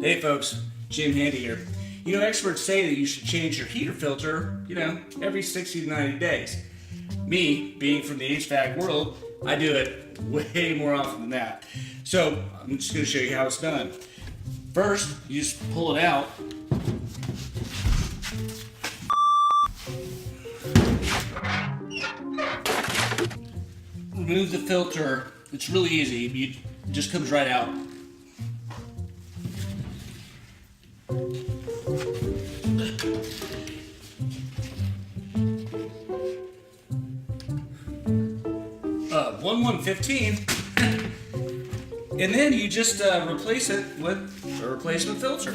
Hey folks, Jim Handy here. You know, experts say that you should change your heater filter, every 60 to 90 days. Me, being from the HVAC world, I do it way more often than that. So, I'm just going to show you how it's done. First, you just pull it out. Remove the filter. It's really easy. It just comes right out. One 115, and then you just replace it with a replacement filter.